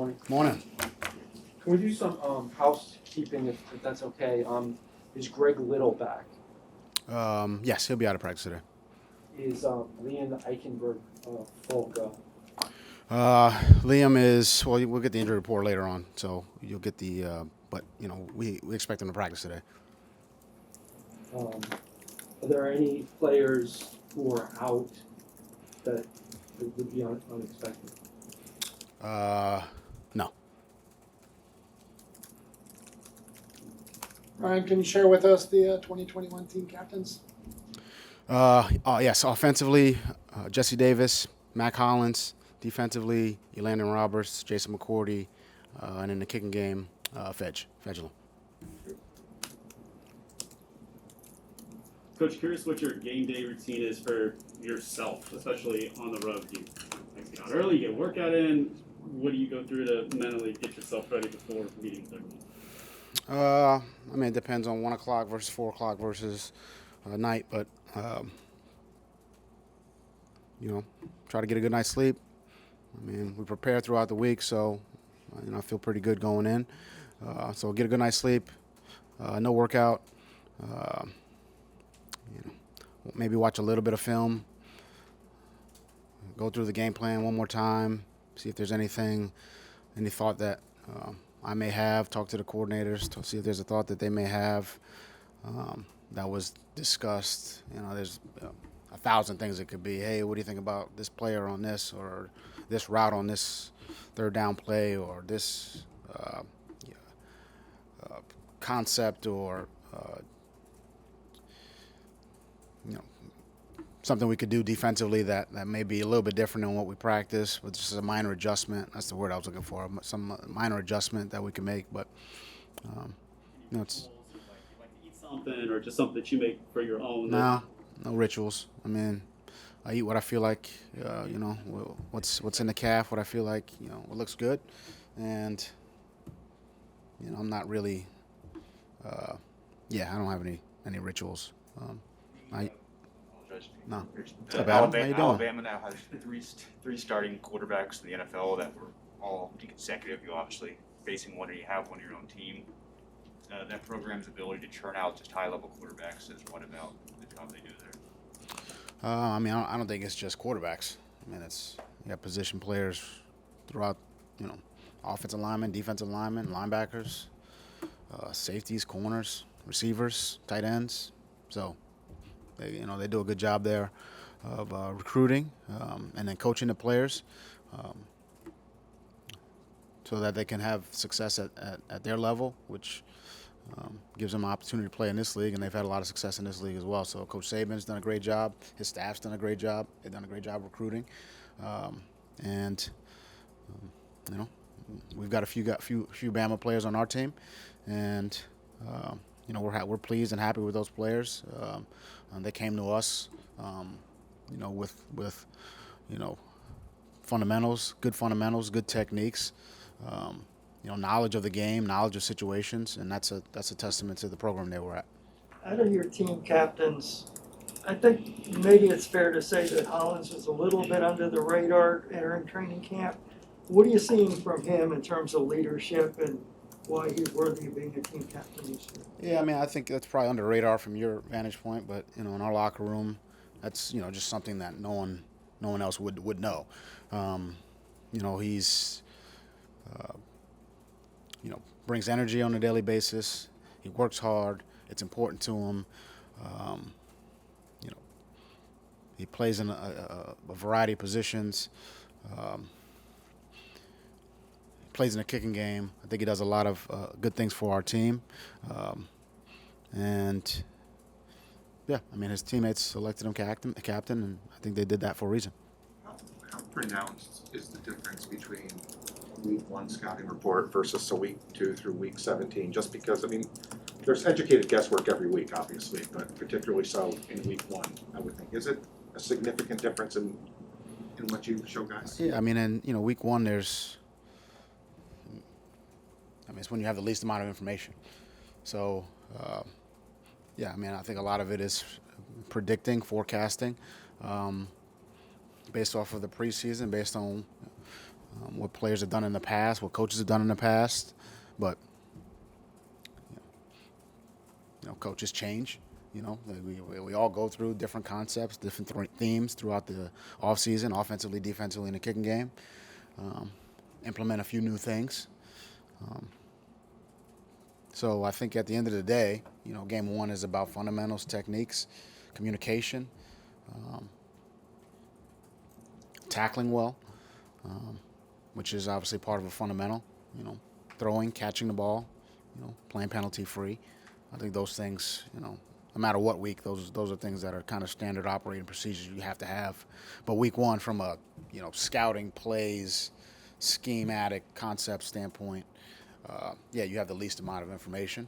morning. Morning. Can we do some housekeeping if that's okay? Is Greg Little back? Yes, he'll be out of practice today. Is Leon Eichenberg full go? Liam is, well, we'll get the injury report later on, so you'll get but, we expect him to practice today. Are there any players who are out that would be unexpected? No. Ryan, can you share with us the 2021 team captains? Yes, offensively, Jesse Davis, Mac Hollins. Defensively, Elandon Roberts, Jason McCourty, and in the kicking game, Fedgelin. Coach, curious what your game day routine is for yourself, especially on the road. Do you get out early, you get a workout in? What do you go through to mentally get yourself ready before meeting Thursday? It depends on 1 o'clock versus 4 o'clock versus night, but, try to get a good night's sleep. We prepare throughout the week, so, I feel pretty good going in. So get a good night's sleep, no workout, maybe watch a little bit of film, go through the game plan one more time, see if there's any thought that I may have, talk to the coordinators to see if there's a thought that they may have that was discussed. There's 1,000 things it could be. Hey, what do you think about this player on this, or this route on this third down play, or this concept, or something we could do defensively that may be a little bit different than what we practice, but just a minor adjustment. That's the word I was looking for. Some minor adjustment that we can make, but it's Something, or just something that you make for your own? No rituals. I eat what I feel like, what's in the calf, what I feel like, what looks good, and I'm not really, I don't have any rituals. No. What's up, Adam? How you doing? Alabama now has three starting quarterbacks in the NFL that were all consecutive. You obviously facing one, and you have one of your own team. That program's ability to churn out just high-level quarterbacks is what about the job they do there? I don't think it's just quarterbacks. It's you got position players throughout, offensive linemen, defensive linemen, linebackers, safeties, corners, receivers, tight ends. So they do a good job there of recruiting and then coaching the players so that they can have success at their level, which gives them an opportunity to play in this league, and they've had a lot of success in this league as well. So Coach Saban's done a great job. His staff's done a great job. They've done a great job recruiting, we've got a few Bama players on our team, and we're pleased and happy with those players. They came to us, with fundamentals, good techniques. Knowledge of the game, knowledge of situations, and that's a testament to the program they were at. Out of your team captains, I think maybe it's fair to say that Hollins was a little bit under the radar entering training camp. What are you seeing from him in terms of leadership and why he's worthy of being a team captain this year? Yeah, I think that's probably under the radar from your vantage point, but in our locker room, that's just something that no one else would know. He's brings energy on a daily basis. He works hard. It's important to him. He plays in a variety of positions. He plays in a kicking game. I think he does a lot of good things for our team. His teammates selected him captain, and I think they did that for a reason. How pronounced is the difference between week 1 scouting report versus a week 2 through week 17? Just because, there's educated guesswork every week, obviously, but particularly so in week 1, I would think. Is it a significant difference in what you show guys? Yeah, in week 1, it's when you have the least amount of information. So, I think a lot of it is predicting, forecasting, based off of the preseason, based on what players have done in the past, what coaches have done in the past. But coaches change. We all go through different concepts, different themes throughout the offseason, offensively, defensively, in the kicking game. Implement a few new things. So I think at the end of the day, game one is about fundamentals, techniques, communication, tackling well, which is obviously part of a fundamental, throwing, catching the ball, playing penalty free. I think those things, no matter what week, those are things that are kind of standard operating procedures you have to have. But week one, from a scouting, plays, schematic, concept standpoint, you have the least amount of information.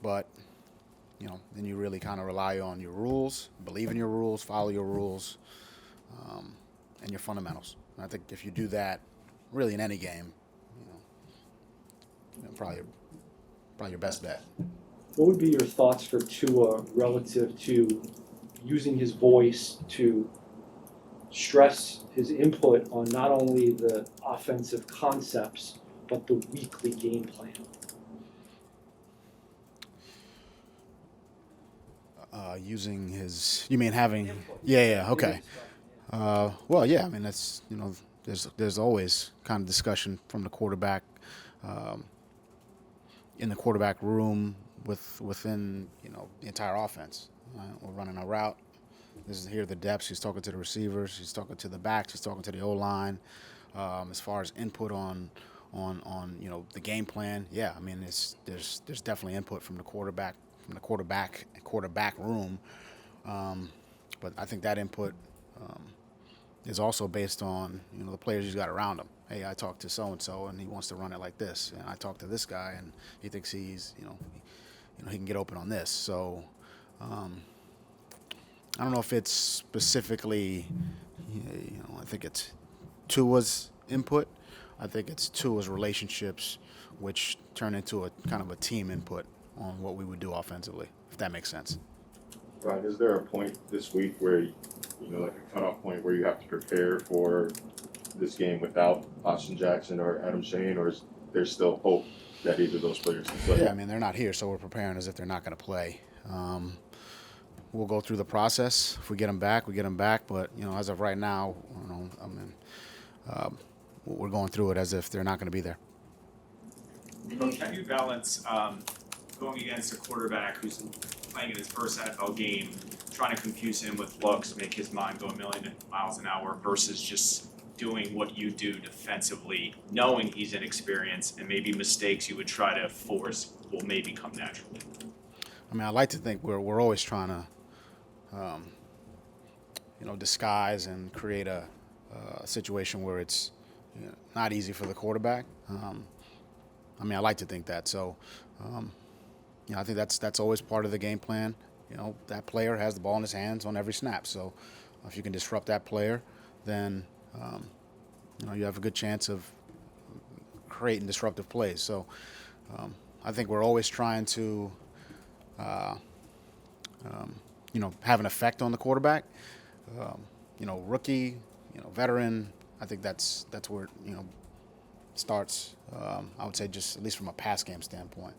But then you really kind of rely on your rules, believe in your rules, follow your rules, and your fundamentals. And I think if you do that, really in any game, probably your best bet. What would be your thoughts for Tua relative to using his voice to stress his input on not only the offensive concepts, but the weekly game plan? Using his, you mean having? Input. Yeah, okay. Well, yeah, I mean that's there's always kind of discussion from the quarterback, in the quarterback room within the entire offense. We're running a route. Here are the depths. He's talking to the receivers. He's talking to the backs. He's talking to the O-line. As far as input on the game plan, yeah, I mean there's definitely input from the quarterback room, but I think that input is also based on the players he's got around him. Hey, I talked to so and so, and he wants to run it like this, and I talked to this guy, and he thinks he's he can get open on this. So I don't know if it's specifically I think it's Tua's input. I think it's Tua's relationships, which turn into a kind of a team input on what we would do offensively, if that makes sense. Right. Is there a point this week where, like a cutoff point where you have to prepare for this game without Austin Jackson or Adam Shane, or is there still hope that either of those players can play? Yeah, I mean, they're not here, so we're preparing as if they're not going to play. We'll go through the process. If we get them back, we get them back. But, as of right now, we're going through it as if they're not going to be there. Coach, how do you balance going against a quarterback who's playing in his first NFL game, trying to confuse him with looks, make his mind go a million miles an hour, versus just doing what you do defensively, knowing he's inexperienced and maybe mistakes you would try to force will maybe come naturally? I mean, I like to think we're always trying to, disguise and create a situation where it's not easy for the quarterback. I mean, I like to think that. So, I think that's always part of the game plan. That player has the ball in his hands on every snap. So, if you can disrupt that player, then you have a good chance of creating disruptive plays. So, I think we're always trying to, have an effect on the quarterback. Rookie, veteran. I think that's where it, starts. I would say just at least from a pass game standpoint.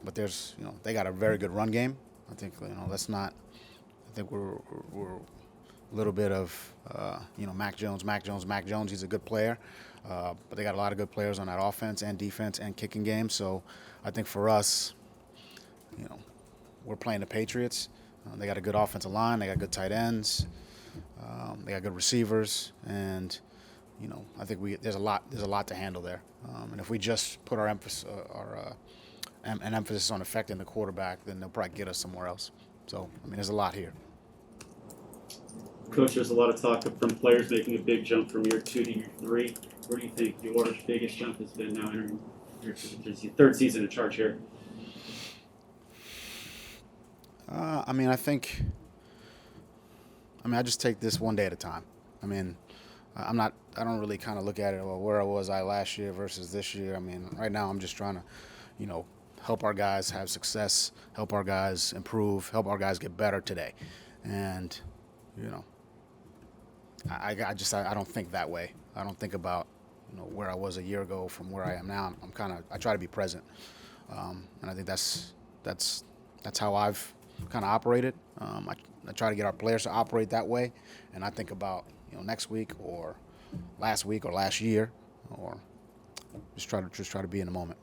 But there's, they got a very good run game. I think, let's not. I think we're a little bit of, Mac Jones. He's a good player, but they got a lot of good players on that offense and defense and kicking game. So I think for us, we're playing the Patriots. They got a good offensive line. They got good tight ends. They got good receivers, and I think there's a lot to handle there. And if we just put an emphasis on affecting the quarterback, then they'll probably get us somewhere else. So I mean, there's a lot here. Coach, there's a lot of talk from players making a big jump from year 2 to year 3. Where do you think your biggest jump has been now entering your third season in charge here? I just take this one day at a time. I don't really kind of look at it, well, where was I last year versus this year. I mean, right now I'm just trying to, help our guys have success, help our guys improve, help our guys get better today. And, I don't think that way. I don't think about, where I was a year ago from where I am now. I try to be present, and I think that's how I've kind of operated. I try to get our players to operate that way, and I think about next week or last week or last year, or just try to be in the moment.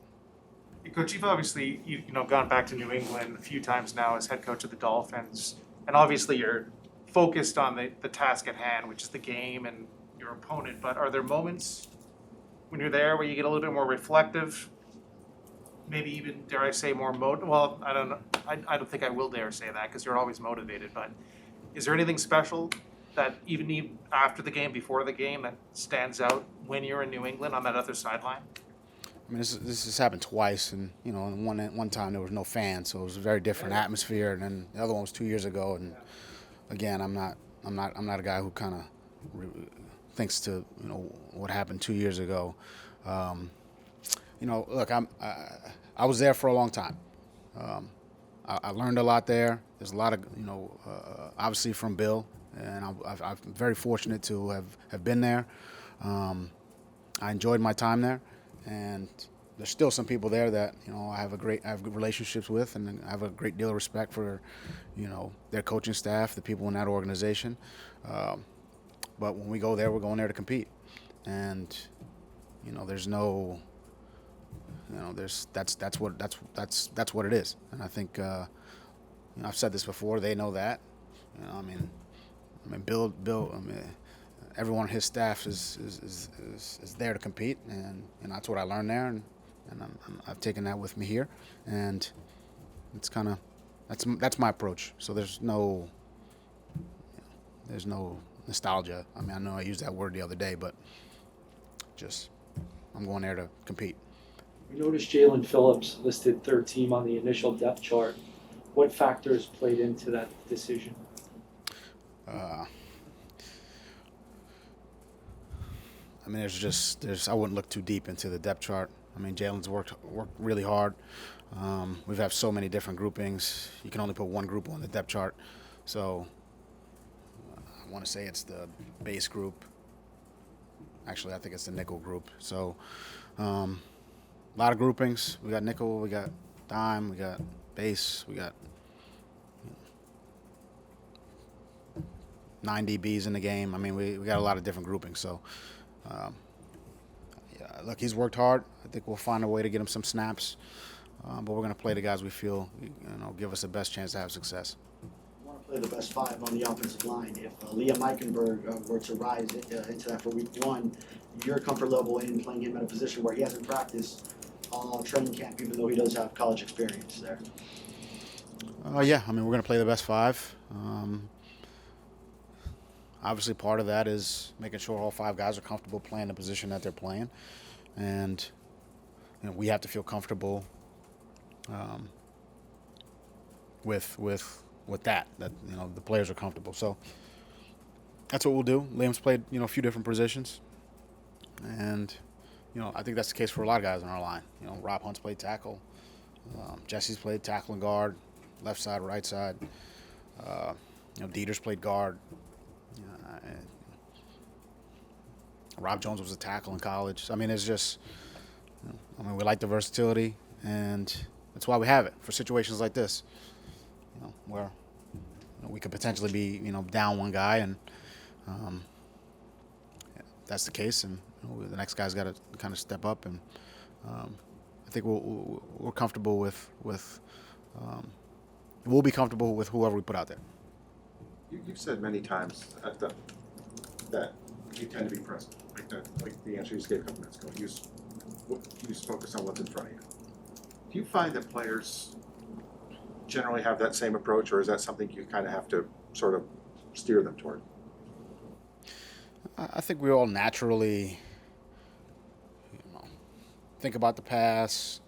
Coach, you've obviously gone back to New England a few times now as head coach of the Dolphins, and obviously you're focused on the task at hand, which is the game and your opponent. But are there moments when you're there where you get a little bit more reflective, maybe even dare I say more Well, I don't know. I don't think I will dare say that because you're always motivated. But is there anything special that even after the game, before the game, that stands out when you're in New England on that other sideline? I mean, this has happened twice, and one time there was no fans, so it was a very different atmosphere. And then the other one was 2 years ago, and again, I'm not a guy who kind of thinks to what happened 2 years ago. Look, I was there for a long time. I learned a lot there. There's a lot of obviously from Bill, and I'm very fortunate to have been there. I enjoyed my time there. And there's still some people there that I have good relationships with, and I have a great deal of respect for their coaching staff, the people in that organization. But when we go there, we're going there to compete, and there's no that's what it is. And I think I've said this before. They know that. I mean, Bill. Everyone on his staff is there to compete, and that's what I learned there, and I've taken that with me here, and it's kind of that's my approach. So there's no nostalgia. I mean, I know I used that word the other day, but just I'm going there to compete. We noticed Jalen Phillips listed third team on the initial depth chart. What factors played into that decision? I mean, I wouldn't look too deep into the depth chart. I mean, Jalen's worked really hard. We've had so many different groupings. You can only put one group on the depth chart. So I want to say it's the base group. Actually, I think it's the nickel group. So a lot of groupings. We got nickel, we got dime, we got base, we got 9 DBs in the game. I mean, we got a lot of different groupings. So. Look, he's worked hard. I think we'll find a way to get him some snaps, but we're going to play the guys we feel give us the best chance to have success. You want to play the best five on the offensive line. If Liam Eichenberg were to rise into that for week one, your comfort level in playing him at a position where he hasn't practiced all training camp, even though he does have college experience there. Yeah, I mean, we're going to play the best five. Obviously, part of that is making sure all 5 guys are comfortable playing the position that they're playing, and we have to feel comfortable with that the players are comfortable. So that's what we'll do. Liam's played a few different positions, and I think that's the case for a lot of guys on our line. Rob Hunt's played tackle, Jesse's played tackle and guard, left side, right side. Dieter's played guard. Rob Jones was a tackle in college. I mean, it's just, we like the versatility, and that's why we have it for situations like this, where we could potentially be, down one guy, and if that's the case, and the next guy's got to kind of step up, and I think we're comfortable with we'll be comfortable with whoever we put out there. You've said many times that you tend to be present, like the answer you just gave a couple minutes ago. You just focus on what's in front of you. Do you find that players generally have that same approach, or is that something you kind of have to sort of steer them toward? I think we all naturally, think about the past,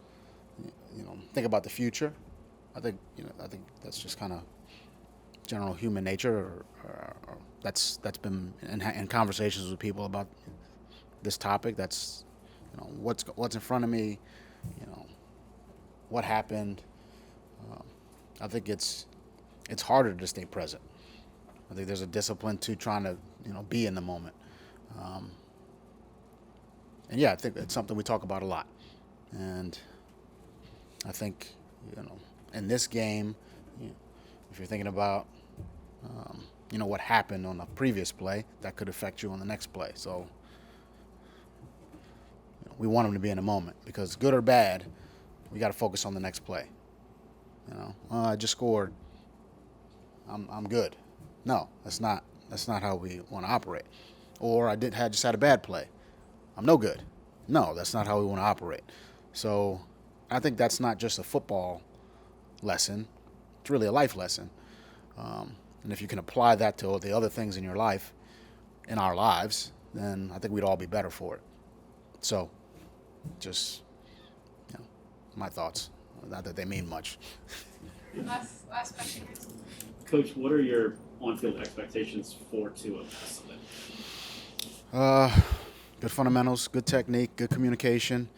think about the future. I think that's just kind of general human nature, or that's been in conversations with people about this topic. That's what's in front of me, what happened. I think it's harder to stay present. I think there's a discipline to trying to be in the moment. and yeah, I think it's something we talk about a lot. And I think, in this game, if you're thinking about, what happened on the previous play, that could affect you on the next play. So we want them to be in the moment, because good or bad, we got to focus on the next play. I just scored. I'm good. No, that's not how we want to operate. Or I just had a bad play. I'm no good. No, that's not how we want to operate. So I think that's not just a football lesson. It's really a life lesson. And if you can apply that to the other things in your life, in our lives, then I think we'd all be better for it. So just, my thoughts. Not that they mean much. Last question, Chris. Coach, what are your on-field expectations for Tua this Sunday? Good fundamentals, good technique, good communication,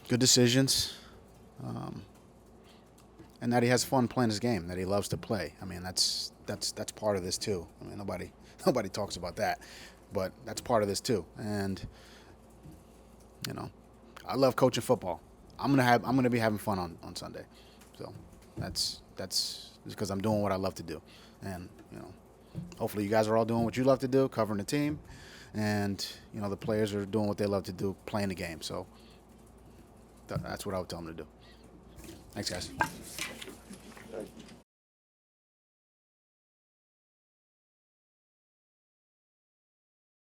good decisions, and that he has fun playing his game, that he loves to play. I mean, that's part of this too. I mean, nobody talks about that, but that's part of this too. And I love coaching football. I'm gonna be having fun on Sunday, so that's because I'm doing what I love to do, and hopefully you guys are all doing what you love to do, covering the team, and the players are doing what they love to do, playing the game. So that's what I would tell them to do. Thanks, guys.